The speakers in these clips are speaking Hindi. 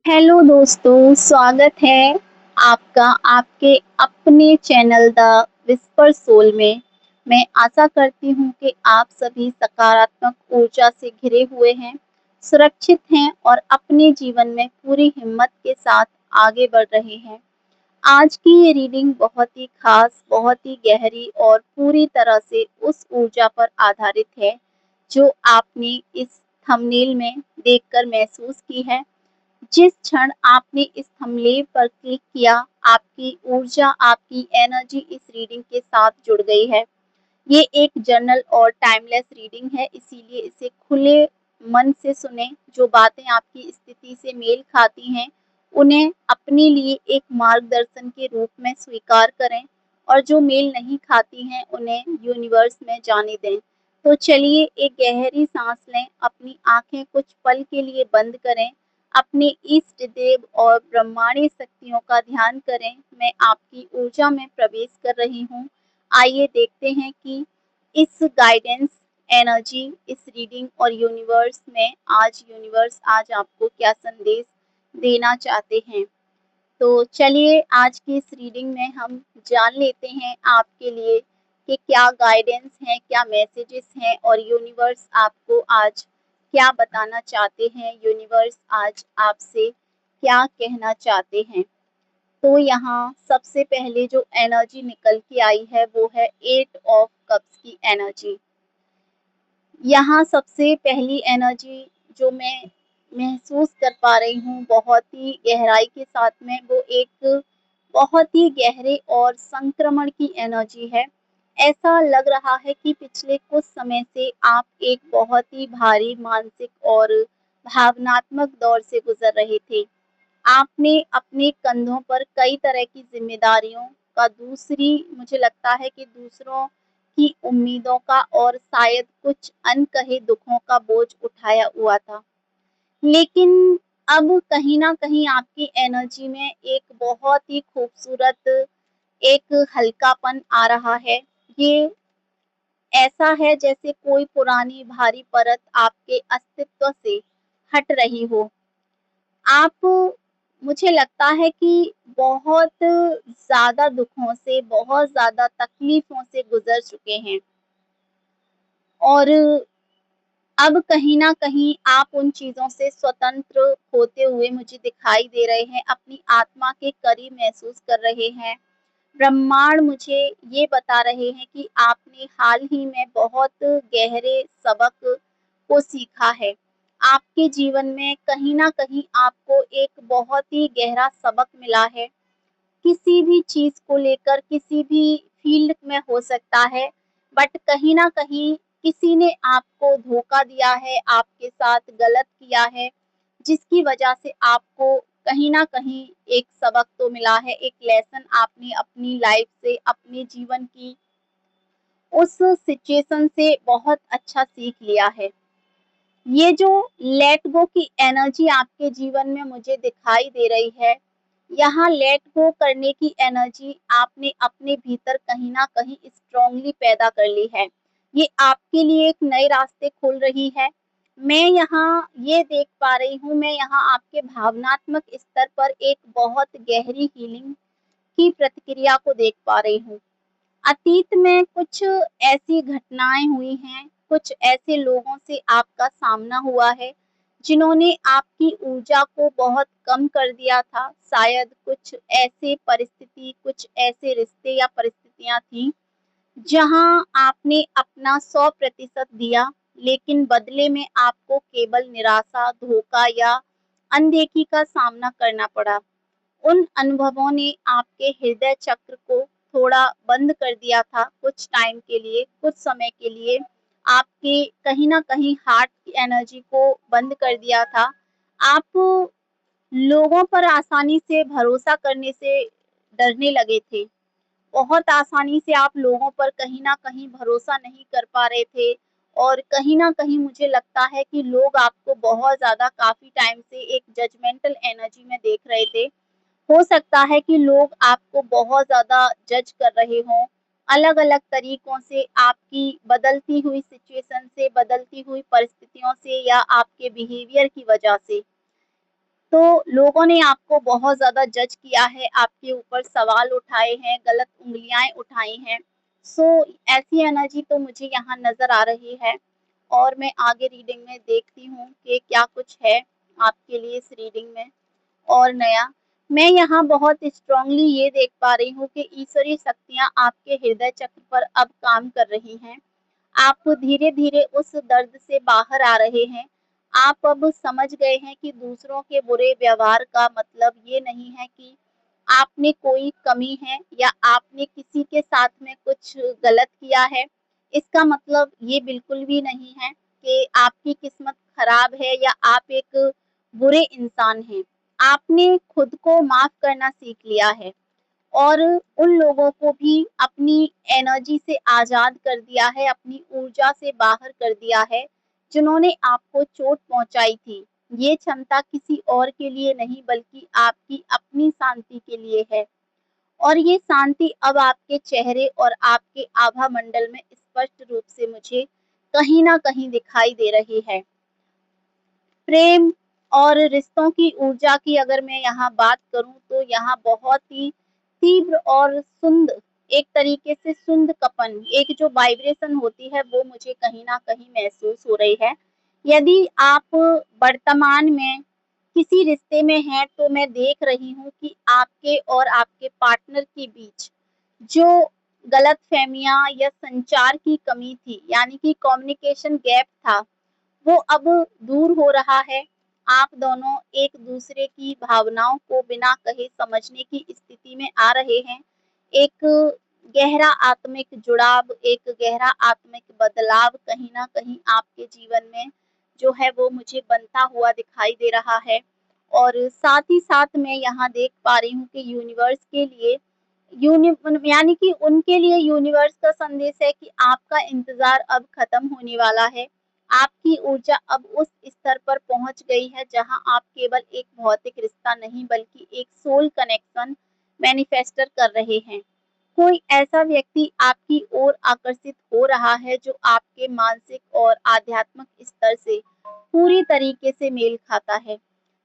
हेलो दोस्तों, स्वागत है आपका आपके अपने चैनल द विस्पर सोल में। मैं आशा करती हूँ कि आप सभी सकारात्मक ऊर्जा से घिरे हुए हैं, सुरक्षित हैं और अपने जीवन में पूरी हिम्मत के साथ आगे बढ़ रहे हैं। आज की ये रीडिंग बहुत ही खास, बहुत ही गहरी और पूरी तरह से उस ऊर्जा पर आधारित है, जो आपने इस थंबनेल में देखकर महसूस की है। जिस क्षण आपने इस थंबनेल पर क्लिक किया, आपकी ऊर्जा, आपकी एनर्जी इस रीडिंग के साथ जुड़ गई है। ये एक जर्नल और टाइमलेस रीडिंग है, इसीलिए इसे खुले मन से सुनें। जो बातें आपकी स्थिति से मेल खाती हैं, उन्हें अपने लिए एक मार्गदर्शन के रूप में स्वीकार करें और जो मेल नहीं खाती हैं, उन्हें यूनिवर्स में जाने दें। तो चलिए एक गहरी सांस लें, अपनी आंखें कुछ पल के लिए बंद करें, अपने इष्ट देव और ब्रह्मांडीय शक्तियों का ध्यान करें। मैं आपकी ऊर्जा में प्रवेश कर रही हूँ। आइए देखते हैं कि इस गाइडेंस, एनर्जी, इस रीडिंग और यूनिवर्स आज आपको क्या संदेश देना चाहते हैं। तो चलिए आज की इस रीडिंग में हम जान लेते हैं आपके लिए कि क्या गाइडेंस है, क्या मैसेजेस हैं और यूनिवर्स आपको आज क्या बताना चाहते हैं, यूनिवर्स आज आपसे क्या कहना चाहते हैं। तो यहाँ सबसे पहले जो एनर्जी निकल के आई है वो है 8 ऑफ कप्स की एनर्जी। यहाँ सबसे पहली एनर्जी जो मैं महसूस कर पा रही हूँ बहुत ही गहराई के साथ में, वो एक बहुत ही गहरे और संक्रमण की एनर्जी है। ऐसा लग रहा है कि पिछले कुछ समय से आप एक बहुत ही भारी मानसिक और भावनात्मक दौर से गुजर रहे थे। आपने अपने कंधों पर कई तरह की ज़िम्मेदारियों का, दूसरी मुझे लगता है कि दूसरों की उम्मीदों का और शायद कुछ अनकहे दुखों का बोझ उठाया हुआ था। लेकिन अब कहीं न कहीं आपकी एनर्जी में एक बहुत ही खूबसूरत एक हल्कापन आ रहा है। ये ऐसा है जैसे कोई पुरानी भारी परत आपके अस्तित्व से हट रही हो। आप, मुझे लगता है कि बहुत ज़्यादा दुखों से, बहुत ज़्यादा तकलीफ़ों से गुज़र चुके हैं और अब कहीं न कहीं आप उन चीज़ों से स्वतंत्र होते हुए मुझे दिखाई दे रहे हैं, अपनी आत्मा के करीब महसूस कर रहे हैं। ब्रह्मांड मुझे ये बता रहे हैं कि आपने हाल ही में बहुत गहरे सबक को सीखा है। आपके जीवन में कहीं न कहीं आपको एक बहुत ही गहरा सबक मिला है। किसी भी चीज़ को लेकर, किसी भी फ़ील्ड में हो सकता है, बट कहीं न कहीं किसी ने आपको धोखा दिया है, आपके साथ गलत किया है, जिसकी वजह से आपको कहीं न कहीं एक सबक तो मिला है, एक लेसन आपने अपनी लाइफ़ से, अपने जीवन की उस सिचुएशन से बहुत अच्छा सीख लिया है। ये जो लेट गो की एनर्जी आपके जीवन में मुझे दिखाई दे रही है, यहाँ लेट गो करने की एनर्जी आपने अपने भीतर कहीं न कहीं स्ट्रॉन्गली पैदा कर ली है। ये आपके लिए एक नए रास्ते खोल रही है। मैं यहाँ ये देख पा रही हूँ, मैं यहाँ आपके भावनात्मक स्तर पर एक बहुत गहरी हीलिंग की प्रतिक्रिया को देख पा रही हूँ। अतीत में कुछ ऐसी घटनाएँ हुई हैं, कुछ ऐसे लोगों से आपका सामना हुआ है, जिन्होंने आपकी ऊर्जा को बहुत कम कर दिया था। शायद कुछ ऐसे परिस्थिति, कुछ ऐसे रिश्ते या परिस्थितियाँ थीं, जहाँ आपने अपना 100% दिया, लेकिन बदले में आपको केवल निराशा, धोखा या अनदेखी का सामना करना पड़ा। उन अनुभवों ने आपके हृदय चक्र को थोड़ा बंद कर दिया था कुछ टाइम के लिए, कुछ समय के लिए। आपके कहीं न कहीं हार्ट की एनर्जी को बंद कर दिया था। आप लोगों पर आसानी से भरोसा करने से डरने लगे थे। बहुत आसानी से आप लोगों पर कहीं न कहीं भरोसा नहीं कर पा रहे थे और कहीं न कहीं मुझे लगता है कि लोग आपको बहुत ज़्यादा काफ़ी टाइम से एक जजमेंटल एनर्जी में देख रहे थे। हो सकता है कि लोग आपको बहुत ज़्यादा जज कर रहे हों, अलग-अलग तरीकों से, आपकी बदलती हुई सिचुएशन से, बदलती हुई परिस्थितियों से या आपके बिहेवियर की वजह से। तो लोगों ने आपको बहुत ज़्यादा जज किया है, आपके ऊपर सवाल उठाए हैं, गलत उँगलियाँ उठाई हैं। सो ऐसी एनर्जी तो मुझे यहाँ नज़र आ रही है और मैं आगे रीडिंग में देखती हूँ कि क्या कुछ है आपके लिए इस रीडिंग में और नया। मैं यहाँ बहुत स्ट्रांगली ये देख पा रही हूँ कि ईश्वरीय शक्तियाँ आपके हृदय चक्र पर अब काम कर रही हैं। आप धीरे-धीरे उस दर्द से बाहर आ रहे हैं। आप अब समझ गए हैं कि दूसरों के बुरे व्यवहार का मतलब ये नहीं है कि आपने कोई कमी है या आपने किसी के साथ में कुछ गलत किया है। इसका मतलब ये बिल्कुल भी नहीं है कि आपकी किस्मत खराब है या आप एक बुरे इंसान हैं। आपने खुद को माफ़ करना सीख लिया है और उन लोगों को भी अपनी एनर्जी से आज़ाद कर दिया है, अपनी ऊर्जा से बाहर कर दिया है, जिन्होंने आपको चोट पहुँचाई थी। ये क्षमता किसी और के लिए नहीं बल्कि आपकी अपनी शांति के लिए है और ये शांति अब आपके चेहरे और आपके आभा मंडल में स्पष्ट रूप से मुझे कहीं न कहीं दिखाई दे रही है। प्रेम और रिश्तों की ऊर्जा की अगर मैं यहाँ बात करूँ तो यहाँ बहुत ही तीव्र और सुंद एक तरीके से सुंद कपन एक जो वाइब्रेशन होती है वो मुझे कहीं न कहीं महसूस हो रही है। यदि आप वर्तमान में किसी रिश्ते में हैं तो मैं देख रही हूँ कि आपके और आपके पार्टनर के बीच जो गलतफ़हमियाँ या संचार की कमी थी यानी कि कम्युनिकेशन गैप था वो अब दूर हो रहा है। आप दोनों एक-दूसरे की भावनाओं को बिना कहे समझने की स्थिति में आ रहे हैं। एक गहरा आत्मिक जुड़ाव, एक गहरा आत्मिक बदलाव कहीं न कहीं आपके जीवन में जो है वो मुझे बनता हुआ दिखाई दे रहा है। और साथ ही साथ मैं यहाँ देख पा रही हूँ कि यूनिवर्स के लिए यूनि यानी कि उनके लिए यूनिवर्स का संदेश है कि आपका इंतज़ार अब खत्म होने वाला है। आपकी ऊर्जा अब उस स्तर पर पहुँच गई है जहाँ आप केवल एक भौतिक रिश्ता नहीं बल्कि एक सोल कनेक्शन मैनिफेस्टर कर रहे हैं। कोई ऐसा व्यक्ति आपकी ओर आकर्षित हो रहा है जो आपके मानसिक और आध्यात्मिक स्तर से पूरी तरीके से मेल खाता है।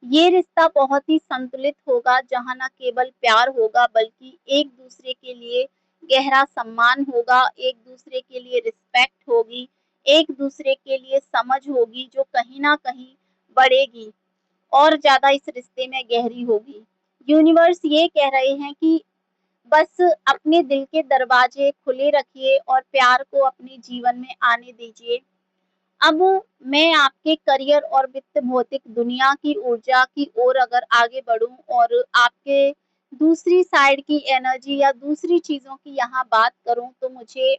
ये रिश्ता बहुत ही संतुलित होगा जहाँ न केवल प्यार होगा बल्कि एक-दूसरे के लिए गहरा सम्मान होगा, एक-दूसरे के लिए रिस्पेक्ट होगी, एक-दूसरे के लिए समझ होगी जो कहीं न कहीं बढ़ेगी और ज़्यादा इस रिश्ते में गहरी होगी। यूनिवर्स ये कह रहे हैं कि बस अपने दिल के दरवाजे खुले रखिए और प्यार को अपने जीवन में आने दीजिए। अब मैं आपके करियर और वित्त भौतिक दुनिया की ऊर्जा की ओर अगर आगे बढ़ूँ और आपके दूसरी साइड की एनर्जी या दूसरी चीज़ों की यहाँ बात करूँ तो मुझे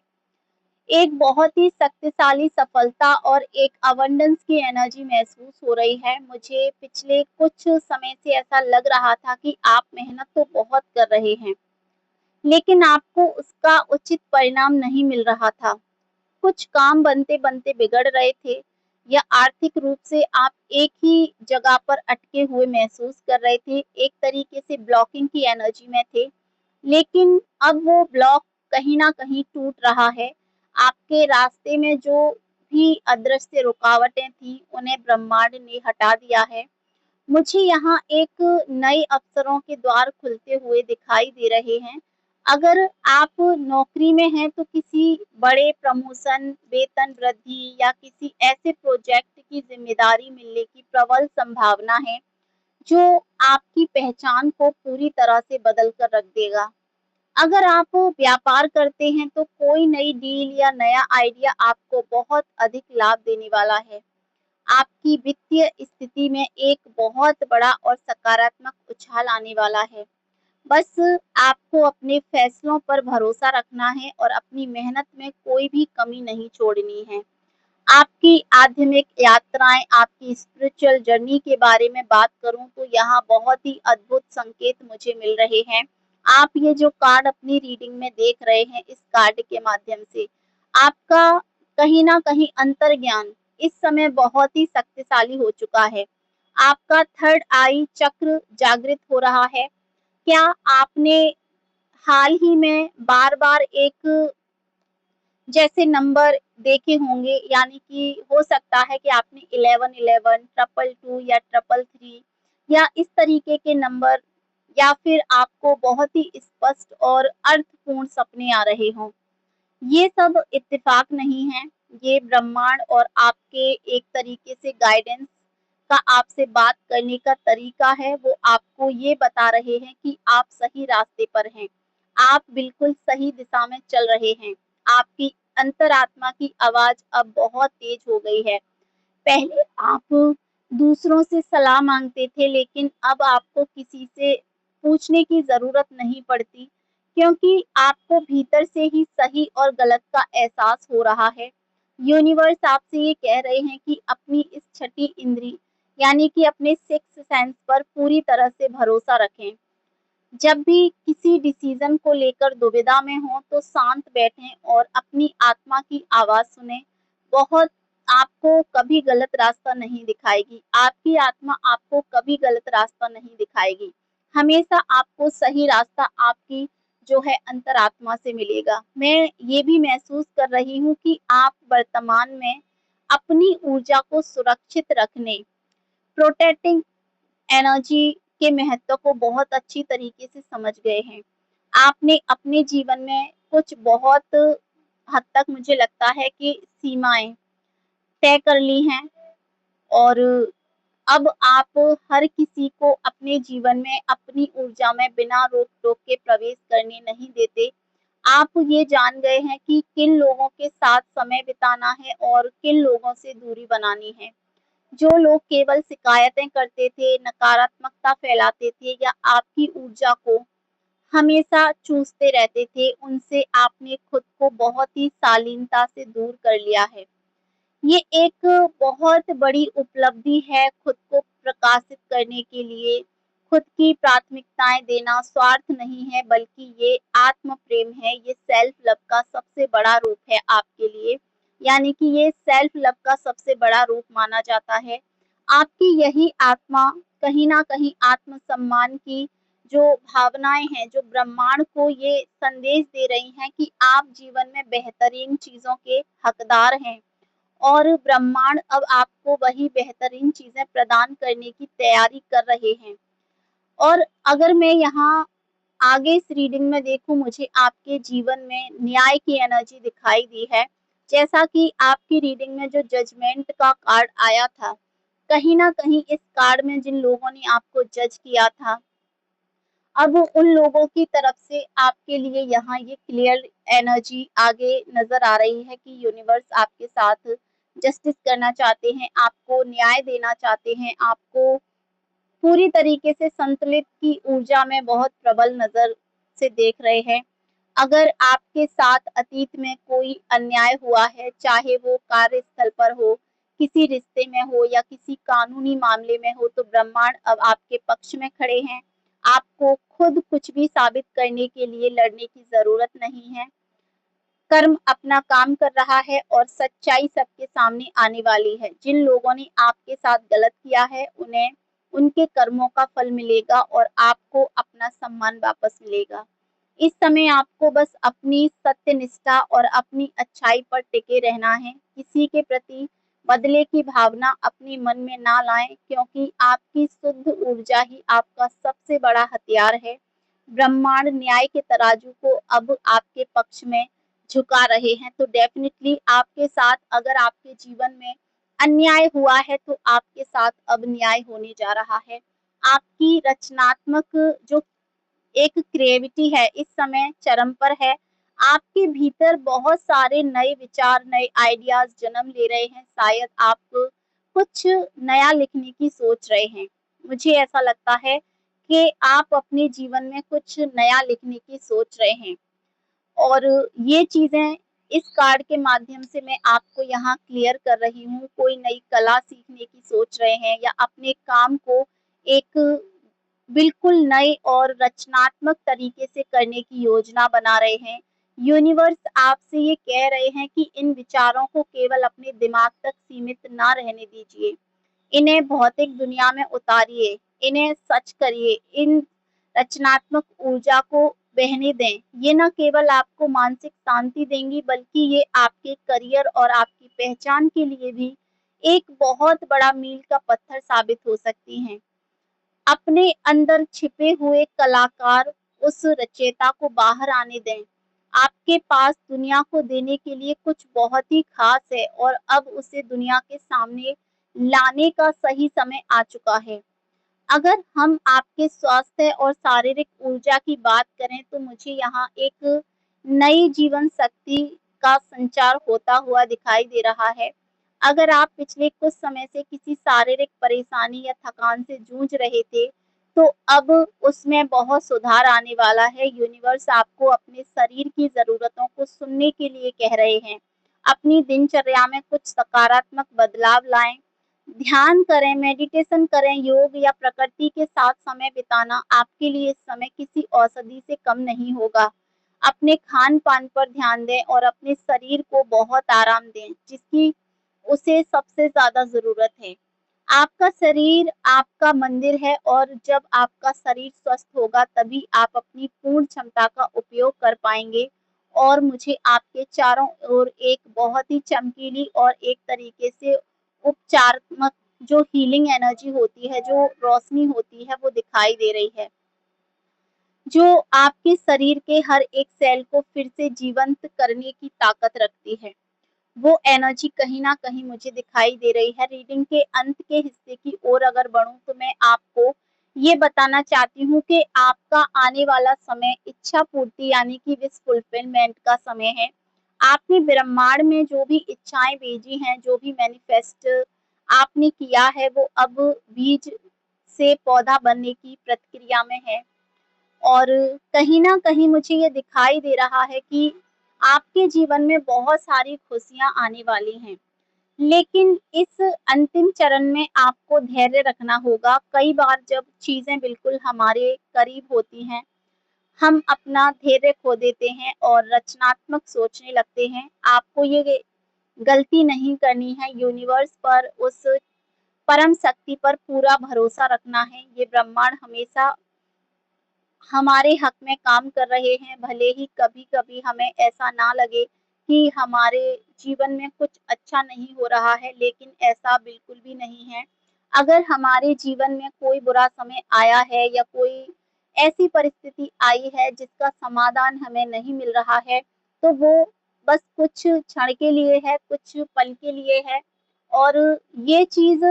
एक बहुत ही शक्तिशाली सफलता और एक अबंडेंस की एनर्जी महसूस हो रही है। मुझे पिछले कुछ समय से ऐसा लग रहा था कि आप मेहनत तो बहुत कर रहे हैं, लेकिन आपको उसका उचित परिणाम नहीं मिल रहा था। कुछ काम बनते-बनते बिगड़ रहे थे या आर्थिक रूप से आप एक ही जगह पर अटके हुए महसूस कर रहे थे, एक तरीके से ब्लॉकिंग की एनर्जी में थे। लेकिन अब वो ब्लॉक कहीं न कहीं टूट रहा है। आपके रास्ते में जो भी अदृश्य रुकावटें थीं, उन्हें ब्रह्मांड ने हटा दिया है। मुझे यहाँ एक नए अवसरों के द्वार खुलते हुए दिखाई दे रहे हैं। अगर आप नौकरी में हैं तो किसी बड़े प्रमोशन, वेतन वृद्धि या किसी ऐसे प्रोजेक्ट की ज़िम्मेदारी मिलने की प्रबल संभावना है, जो आपकी पहचान को पूरी तरह से बदल कर रख देगा। अगर आप व्यापार करते हैं तो कोई नई डील या नया आइडिया आपको बहुत अधिक लाभ देने वाला है। आपकी वित्तीय स्थिति में एक बहुत बड़ा और सकारात्मक उछाल आने वाला है। बस आपको अपने फैसलों पर भरोसा रखना है और अपनी मेहनत में कोई भी कमी नहीं छोड़नी है। आपकी आध्यात्मिक यात्राएँ, आपकी स्पिरिचुअल जर्नी के बारे में बात करूँ तो यहाँ बहुत ही अद्भुत संकेत मुझे मिल रहे हैं। आप ये जो कार्ड अपनी रीडिंग में देख रहे हैं, इस कार्ड के माध्यम से आपका कहीं न कहीं अंतर्ज्ञान इस समय बहुत ही शक्तिशाली हो चुका है। आपका थर्ड आई चक्र जागृत हो रहा है। क्या आपने हाल ही में बार-बार एक जैसे नंबर देखे होंगे यानी कि हो सकता है कि आपने 1111, 222 या 333 या इस तरीके के नंबर, या फिर आपको बहुत ही स्पष्ट और अर्थपूर्ण सपने आ रहे हों। ये सब इत्तेफाक नहीं है, ये ब्रह्मांड और आपके एक तरीके से गाइडेंस का आपसे बात करने का तरीका है, वो आपको ये बता रहे हैं कि आप सही रास्ते पर हैं। आप बिल्कुल सही दिशा में चल रहे हैं। आपकी अंतरात्मा की आवाज़ अब बहुत तेज हो गई है। पहले आप दूसरों से सलाह माँगते थे, लेकिन अब आपको किसी से पूछने की ज़रूरत नहीं पड़ती, क्योंकि आपको भीतर से ही सही और गलत का एहसास हो रहा है। यूनिवर्स आपसे ये कह रहे हैं कि अपनी इस छठी इंद्री, यानी कि अपने सिक्स्थ सेंस पर पूरी तरह से भरोसा रखें। जब भी किसी डिसीजन को लेकर दुविधा में हों, तो शांत बैठें और अपनी आत्मा की आवाज़ सुनें। बहुत आपको कभी गलत रास्ता नहीं दिखाएगी। आपकी आत्मा आपको कभी गलत रास्ता नहीं दिखाएगी। हमेशा आपको सही रास्ता आपकी जो है अंतरात्मा से मिलेगा। मैं ये भी महसूस कर रही हूँ कि आप वर्तमान में अपनी ऊर्जा को सुरक्षित रखने, प्रोटेक्टिंग एनर्जी के महत्व को बहुत अच्छी तरीके से समझ गए हैं। आपने अपने जीवन में कुछ बहुत हद तक मुझे लगता है कि सीमाएँ तय कर ली हैं, और अब आप हर किसी को अपने जीवन में अपनी ऊर्जा में बिना रोक-टोक के प्रवेश करने नहीं देते। आप ये जान गए हैं कि किन लोगों के साथ समय बिताना है और किन लोगों से दूरी बनानी है। जो लोग केवल शिकायतें करते थे, नकारात्मकता फैलाते थे या आपकी ऊर्जा को हमेशा चूसते रहते थे, उनसे आपने खुद को बहुत ही शालीनता से दूर कर लिया है। ये एक बहुत बड़ी उपलब्धि है खुद को प्रकाशित करने के लिए। खुद की प्राथमिकताएँ देना स्वार्थ नहीं है, बल्कि ये आत्म प्रेम है, ये सेल्फ लव का सबसे बड़ा रूप है आपके लिए। यानी कि ये सेल्फ लव का सबसे बड़ा रूप माना जाता है। आपकी यही आत्मा कहीं न कहीं आत्मसम्मान की जो भावनाएँ हैं, जो ब्रह्मांड को ये संदेश दे रही हैं कि आप जीवन में बेहतरीन चीज़ों के हकदार हैं। और ब्रह्मांड अब आपको वही बेहतरीन चीज़ें प्रदान करने की तैयारी कर रहे हैं। और अगर मैं यहाँ आगे इस रीडिंग में देखूँ, मुझे आपके जीवन में न्याय की एनर्जी दिखाई दी है। जैसा कि आपकी रीडिंग में जो जजमेंट का कार्ड आया था, कहीं न कहीं इस कार्ड में जिन लोगों ने आपको जज किया था, अब उन लोगों की तरफ से आपके लिए यहाँ ये क्लियर एनर्जी आगे नज़र आ रही है कि यूनिवर्स आपके साथ जस्टिस करना चाहते हैं, आपको न्याय देना चाहते हैं, आपको पूरी तरीके से संतुलित की ऊर्जा में बहुत प्रबल नज़र से देख रहे हैं। अगर आपके साथ अतीत में कोई अन्याय हुआ है, चाहे वो कार्यस्थल पर हो, किसी रिश्ते में हो या किसी कानूनी मामले में हो, तो ब्रह्मांड अब आपके पक्ष में खड़े हैं। आपको खुद कुछ भी साबित करने के लिए लड़ने की ज़रूरत नहीं है। कर्म अपना काम कर रहा है और सच्चाई सबके सामने आने वाली है। जिन लोगों ने आपके साथ गलत किया है, उन्हें उनके कर्मों का फल मिलेगा और आपको अपना सम्मान वापस मिलेगा। इस समय आपको बस अपनी सत्यनिष्ठा और अपनी अच्छाई पर टिके रहना है। किसी के प्रति बदले की भावना अपने मन में ना लाएं, क्योंकि आपकी शुद्ध ऊर्जा ही आपका सबसे बड़ा हथियार है। ब्रह्मांड न्याय के तराजू को अब आपके पक्ष में झुका रहे हैं, तो डेफिनिटली आपके साथ अगर आपके जीवन में अन्याय हुआ है, तो आपके साथ अब न्याय होने जा रहा है। आपकी रचनात्मक जो एक क्रिएविटी है, इस समय चरम पर है। आपके भीतर बहुत सारे नए विचार, नए आइडियाज़ जन्म ले रहे हैं। शायद आप कुछ नया लिखने की सोच रहे हैं। मुझे ऐसा लगता है कि आप अपने जीवन में कुछ नया लिखने की सोच रहे हैं। और ये चीज़ें इस कार्ड के माध्यम से मैं आपको यहाँ क्लियर कर रही हूँ। कोई नई कला सीखने की सोच रहे हैं या अपने काम को एक बिल्कुल नए और रचनात्मक तरीके से करने की योजना बना रहे हैं। यूनिवर्स आपसे ये कह रहे हैं कि इन विचारों को केवल अपने दिमाग तक सीमित ना रहने दीजिए। इन्हें भौतिक दुनिया में उतारिए, इन्हें सच करिए, इन रचनात्मक ऊर्जा को बहने दें। ये न केवल आपको मानसिक शांति देंगी, बल्कि ये आपके करियर और आपकी पहचान के लिए भी एक बहुत बड़ा मील का पत्थर साबित हो सकती हैं। अपने अंदर छिपे हुए कलाकार, उस रचयिता को बाहर आने दें। आपके पास दुनिया को देने के लिए कुछ बहुत ही खास है और अब उसे दुनिया के सामने लाने का सही समय आ चुका है। अगर हम आपके स्वास्थ्य और शारीरिक ऊर्जा की बात करें तो मुझे यहाँ एक नई जीवन शक्ति का संचार होता हुआ दिखाई दे रहा है। अगर आप पिछले कुछ समय से किसी शारीरिक परेशानी या थकान से जूझ रहे थे, तो अब उसमें बहुत सुधार आने वाला है। यूनिवर्स आपको अपने शरीर की ज़रूरतों को सुनने के लिए कह रहे हैं। अपनी दिनचर्या में कुछ सकारात्मक बदलाव लाएँ, ध्यान करें, मेडिटेशन करें, योग या प्रकृति के साथ समय बिताना आपके लिए इस समय किसी औषधि से कम नहीं होगा। अपने खान-पान पर ध्यान दें और अपने शरीर को बहुत आराम दें, जिसकी उसे सबसे ज़्यादा ज़रूरत है। आपका शरीर आपका मंदिर है और जब आपका शरीर स्वस्थ होगा तभी आप अपनी पूर्ण क्षमता का उपयोग कर पाएँगे और मुझे आपके चारों ओर एक बहुत ही चमकीली और एक तरीके से उपचारात्मक जो हीलिंग एनर्जी होती है, जो रोशनी होती है, वो दिखाई दे रही है, जो आपके शरीर के हर एक सेल को फिर से जीवंत करने की ताकत रखती है। वो एनर्जी कहीं न कहीं मुझे दिखाई दे रही है। रीडिंग के अंत के हिस्से की ओर अगर बढ़ूँ तो मैं आपको ये बताना चाहती हूँ कि आपका आने वाला समय इच्छा पूर्ति यानी कि विश फुलफिलमेंट का समय है। आपने ब्रह्मांड में जो भी इच्छाएँ भेजी हैं, जो भी मैनिफेस्ट आपने किया है, वो अब बीज से पौधा बनने की प्रक्रिया में है। और कहीं न कहीं मुझे ये दिखाई दे रहा है कि आपके जीवन में बहुत सारी खुशियाँ आने वाली हैं। लेकिन इस अंतिम चरण में आपको धैर्य रखना होगा। कई बार जब चीज़ें बिल्कुल हमारे करीब होती हैं, हम अपना धैर्य खो देते हैं और रचनात्मक सोचने लगते हैं। आपको ये गलती नहीं करनी है, यूनिवर्स पर, उस परम शक्ति पर पूरा भरोसा रखना है। ये ब्रह्मांड हमेशा हमारे हक में काम कर रहे हैं, भले ही कभी-कभी हमें ऐसा ना लगे कि हमारे जीवन में कुछ अच्छा नहीं हो रहा है, लेकिन ऐसा बिल्कुल भी नहीं है। अगर हमारे जीवन में कोई बुरा समय आया है या कोई ऐसी परिस्थिति आई है जिसका समाधान हमें नहीं मिल रहा है, तो वो बस कुछ क्षण के लिए है, कुछ पल के लिए है और ये चीज़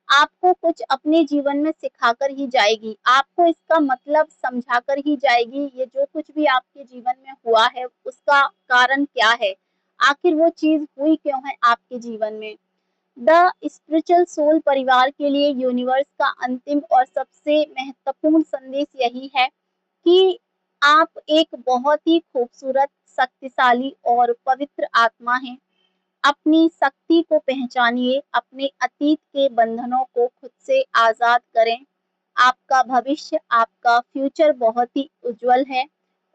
आपको कुछ अपने जीवन में सिखाकर ही जाएगी, आपको इसका मतलब समझाकर ही जाएगी। ये जो कुछ भी आपके जीवन में हुआ है, उसका कारण क्या है? आखिर वो चीज़ हुई क्यों है आपके जीवन में? द स्पिरिचुअल सोल परिवार के लिए यूनिवर्स का अंतिम और सबसे महत्वपूर्ण संदेश यही है कि आप एक बहुत ही खूबसूरत, शक्तिशाली और पवित्र आत्मा हैं। अपनी शक्ति को पहचानिए, अपने अतीत के बंधनों को खुद से आज़ाद करें। आपका भविष्य, आपका फ्यूचर बहुत ही उज्जवल है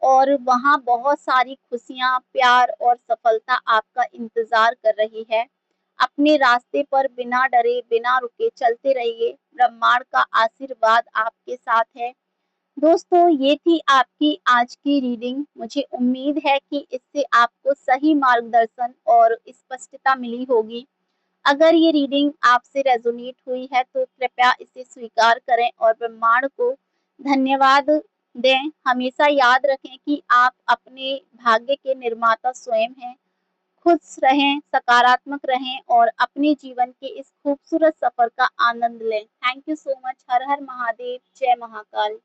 और वहाँ बहुत सारी खुशियाँ, प्यार और सफलता आपका इंतज़ार कर रही है। अपने रास्ते पर बिना डरे, बिना रुके चलते रहिए। ब्रह्मांड का आशीर्वाद आपके साथ है। दोस्तों, ये थी आपकी आज की रीडिंग। मुझे उम्मीद है कि इससे आपको सही मार्गदर्शन और स्पष्टता मिली होगी। अगर ये रीडिंग आपसे रेज़ोनेट हुई है तो कृपया इसे स्वीकार करें और ब्रह्मांड को धन्यवाद दें। हमेशा याद रखें कि आप अपने भाग्य के निर्माता स्वयं हैं। खुश रहें, सकारात्मक रहें और अपने जीवन के इस खूबसूरत सफ़र का आनंद लें। Thank you so much. हर हर महादेव, जय महाकाल।